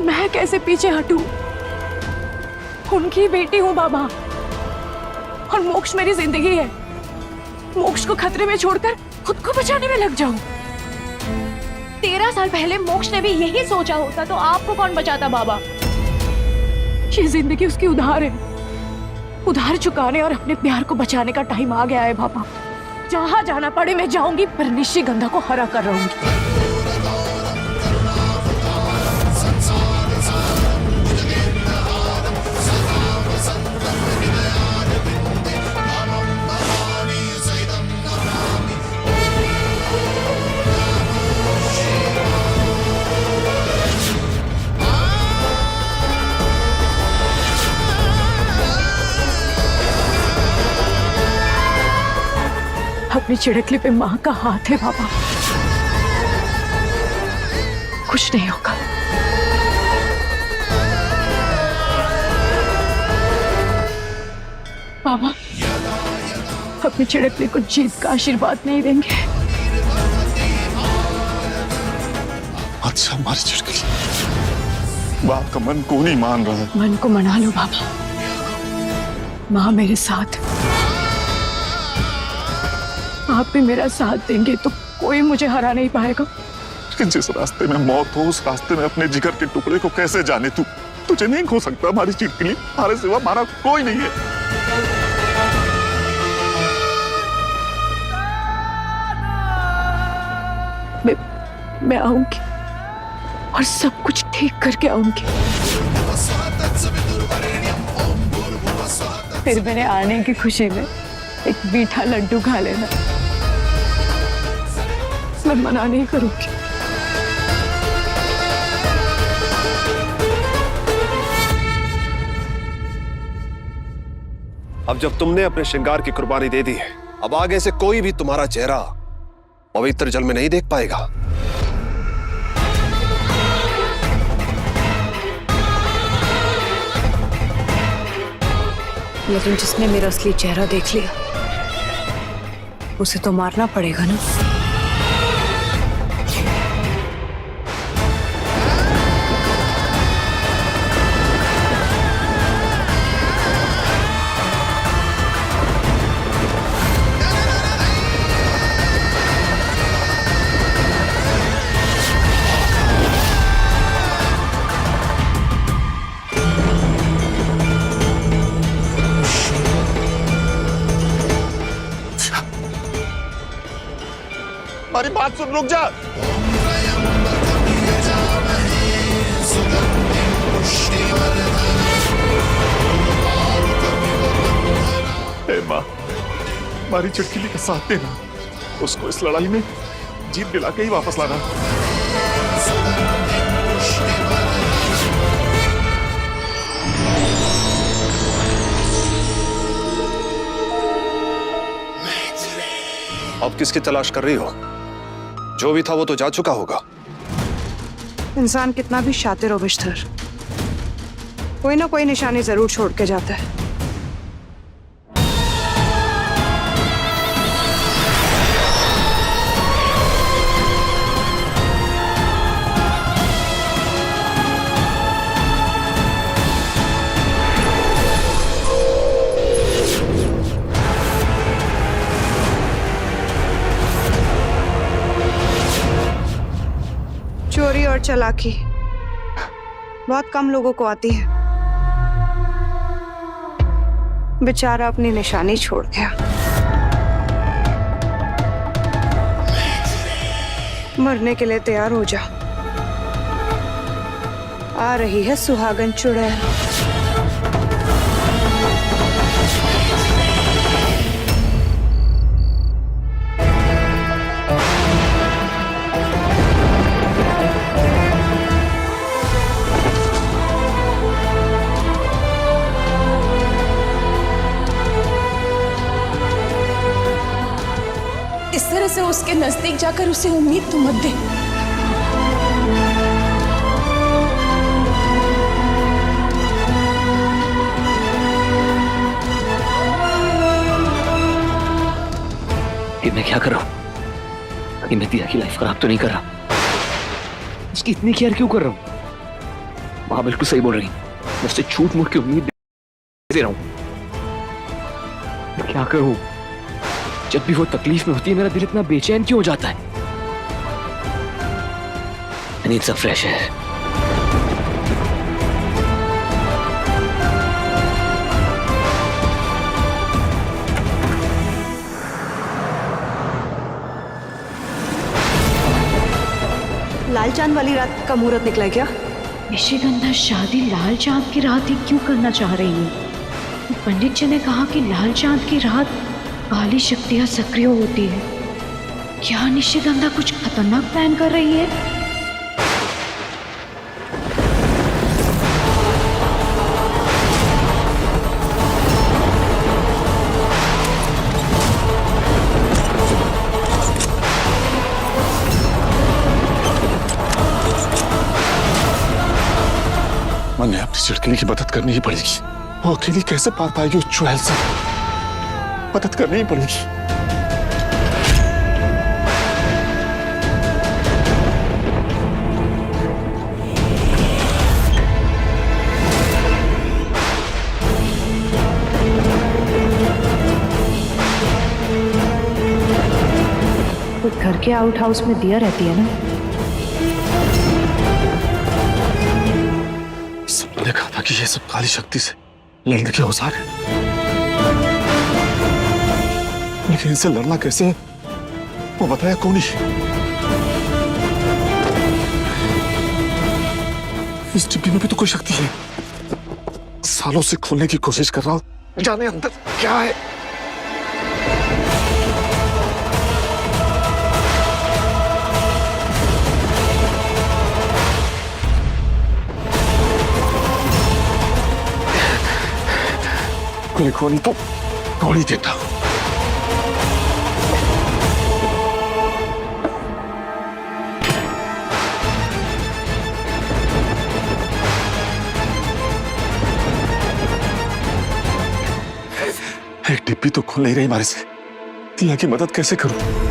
मैं कैसे पीछे हटूं? उनकी बेटी हूं बाबा, और मोक्ष मेरी जिंदगी है। मोक्ष को खतरे में छोड़कर खुद को बचाने में लग जाऊं। 13 साल पहले मोक्ष ने भी यही सोचा होता तो आपको कौन बचाता बाबा? ये जिंदगी उसकी उधार है। उधार चुकाने और अपने प्यार को बचाने का टाइम आ गया है बाबा। जहां जाना पड़े मैं जाऊंगी, पर निशिगंधा को हरा कर रहूंगी। अपनी चिड़कली पे माँ का हाथ है बाबा, कुछ नहीं होगा। बाबा अपनी चिड़कली को जीत का आशीर्वाद नहीं देंगे? अच्छा हमारी चिड़कली बाप का मन को नहीं मान रहा है। मन को मना लो बाबा, माँ मेरे साथ। आप भी मेरा साथ देंगे तो कोई मुझे हरा नहीं पाएगा। जिस रास्ते में मौत हो उस रास्ते में अपने जिगर के टुकड़े को कैसे जाने तू? तुझे नहीं खो सकता हमारी चिड़कली, हमारे सिवा हमारा कोई नहीं है। मैं आऊंगी और सब कुछ ठीक करके आऊंगी। फिर मैंने आने की खुशी में एक मीठा लड्डू खा लेना। मैं मना नहीं करूंगी। अब जब तुमने अपने श्रृंगार की कुर्बानी दे दी है, अब आगे से कोई भी तुम्हारा चेहरा पवित्र जल में नहीं देख पाएगा। लेकिन जिसने मेरा असली चेहरा देख लिया उसे तो मारना पड़ेगा ना। हमारी बात सुन, रुक जा। हे माँ, हमारी चिड़कली का साथ देना, उसको इस लड़ाई में जीत दिला के ही वापस लाना। अब किसकी तलाश कर रही हो? जो भी था वो तो जा चुका होगा। इंसान कितना भी शातिर हो बिश्तर, कोई ना कोई निशानी जरूर छोड़ के जाता है। चोरी और चालाकी बहुत कम लोगों को आती है। बेचारा अपनी निशानी छोड़ गया। मरने के लिए तैयार हो जा, आ रही है सुहागन चुड़ैल। इस तरह से उसके नजदीक जाकर उसे उम्मीद तो मत दे। ये मैं क्या कर रहा हूं? ये मैं दिया की लाइफ खराब तो नहीं कर रहा? उसकी इतनी केयर क्यों कर रहा हूँ? माँ बिल्कुल सही बोल रही है, मैं उससे झूठ मूठ की उम्मीद दे रहा हूँ। मैं क्या करूँ? जब भी वो तकलीफ में होती है मेरा दिल इतना बेचैन क्यों हो जाता है? I need some fresh air. लाल चांद वाली रात का मुहूर्त निकला है क्या? निशिगंधा शादी लाल चांद की रात ही क्यों करना चाह रही है? पंडित जी ने कहा कि लाल चांद की रात काली शक्तियां सक्रिय होती है। क्या निशिगंधा कुछ खतरनाक प्लान कर रही है? मैंने अपनी चिड़कली की मदद करनी ही पड़ेगी। वो अकेली कैसे पार पाएगी उस चुड़ैल से? मदद करनी ही पड़ेगी। तो घर के आउट हाउस में दिया रहती है ना? सबने कहा था कि ये सब काली शक्ति से लड़ने के औजार है, लेकिन इनसे लड़ना कैसे है वो बताया कौन ही? इस डिब्बी में भी तो कोई शक्ति है। सालों से खोलने की कोशिश कर रहा हूं, जाने अंदर क्या है। खोली तो तोड़ ही देता। एक डिब्बी तो खुल नहीं रही हमारे से, दिया की मदद कैसे करूं?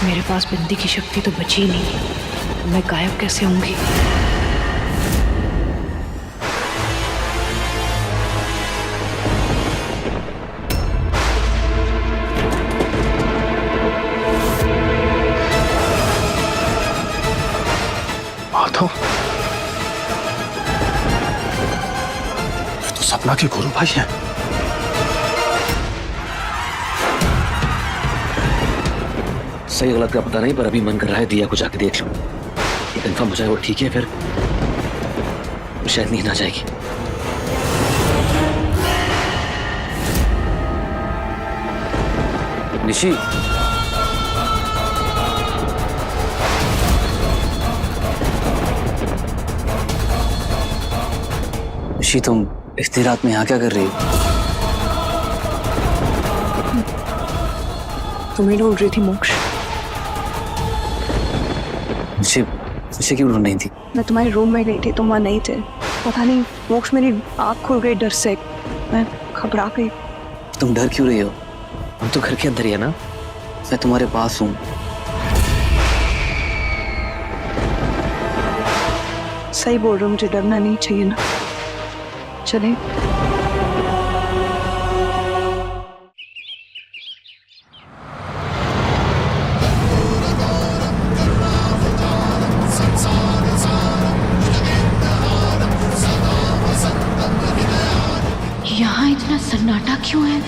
मेरे पास बिंदी की शक्ति तो बची नहीं, मैं गायब कैसे होंगी? माधव, ये तो सपना के गुरु भाई हैं। सही गलत का पता नहीं, पर अभी मन कर रहा है दिया को जाके देख लूं। ये कंफर्म हो जाए वो ठीक है, फिर शायद नींद आ जाएगी। निशी, निशी तुम इतनी रात में यहाँ क्या कर रही हो? तुम्हें ढूंढ रही थी मोक्ष। मुझे क्यों ढूंढ रही थी? मैं तुम्हारे रूम में गई थी, तुम वहाँ नहीं थे। पता नहीं मोक्ष, मेरी आँख खुल गई डर से, मैं घबरा गई। तुम डर क्यों रही हो? हम तो घर के अंदर ही है ना, मैं तुम्हारे पास हूँ। सही बोल रहे हो, मुझे डरना नहीं चाहिए ना। चले। यहाँ इतना सन्नाटा क्यों है?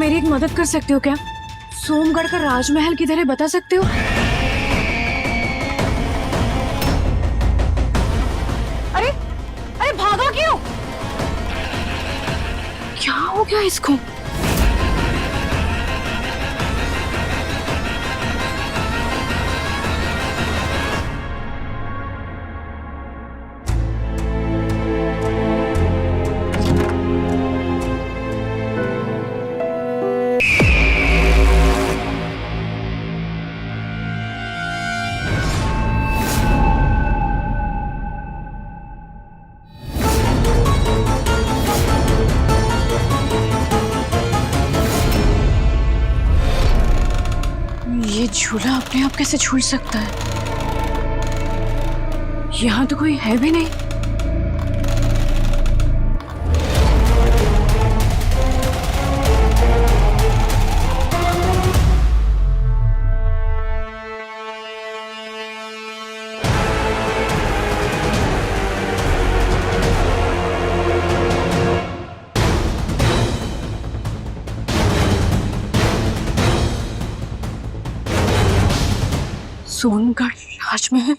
मेरी एक मदद कर सकते हो क्या? सोमगढ़ का राजमहल किधर है बता सकते हो? अरे अरे भागा क्यों? क्या हो गया इसको? ये झूला अपने आप कैसे झूल सकता है? यहाँ तो कोई है भी नहीं। सोनगढ़ राजमहल।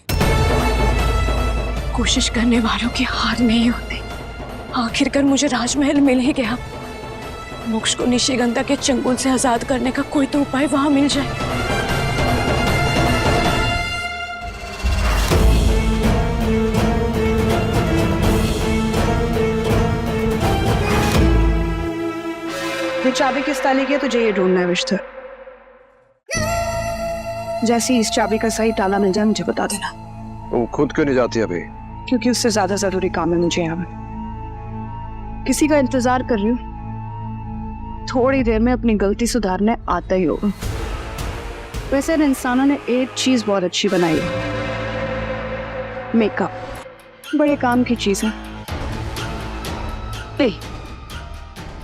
कोशिश करने वालों की हार नहीं होती। आखिरकार मुझे राजमहल मिल ही गया। मोक्ष को निशिगंधा के चंगुल से आजाद करने का कोई तो उपाय वहां मिल जाए। ये चाबी किस ताले की है तुझे ये ढूंढना है विश्तर। जैसे ही इस चाबी का सही ताला मिल जाए मुझे बता देना। वो खुद क्यों नहीं जाती अभी? क्योंकि उससे ज्यादा जरूरी काम है मुझे यहाँ पे। किसी का इंतजार कर रही हूँ, थोड़ी देर में अपनी गलती सुधारने आता ही होगा। वैसे इन इंसानों ने एक चीज बहुत अच्छी बनाई है, मेकअप। बड़े काम की चीज है। ले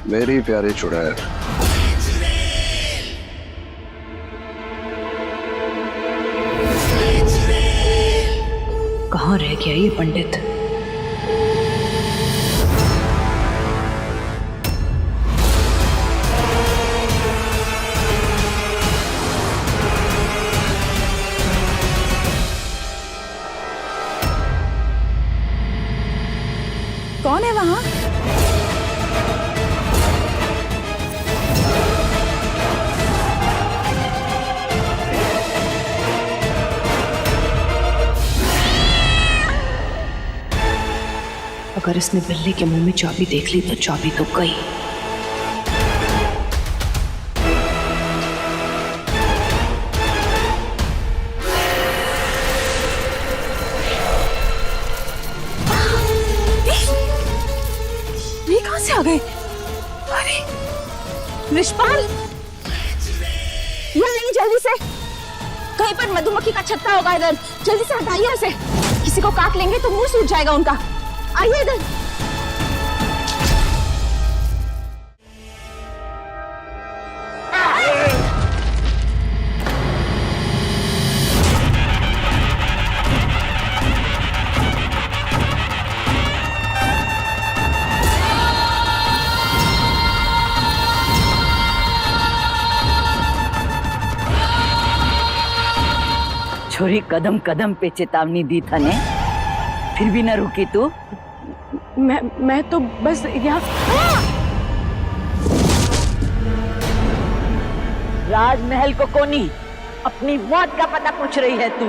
मेरी प्यारी चुड़ैल, कहाँ रह गया ये पंडित? कौन है वहां? अगर इसने बिल्ली के मुंह में चाबी देख ली तो चाबी तो गई। ये कहां से आ गए? अरे रिशपाल, यहाँ आइए जल्दी से। कहीं पर मधुमक्खी का छत्ता होगा इधर, जल्दी से हटाइए इसे। किसी को काट लेंगे तो मुंह सूज जाएगा उनका। आइए इधर। छोरी कदम कदम पे चेतावनी दी था ने, फिर भी न रुकी तू। मैं तो बस यहाँ। राजमहल को कोनी अपनी मौत का पता पूछ रही है तू?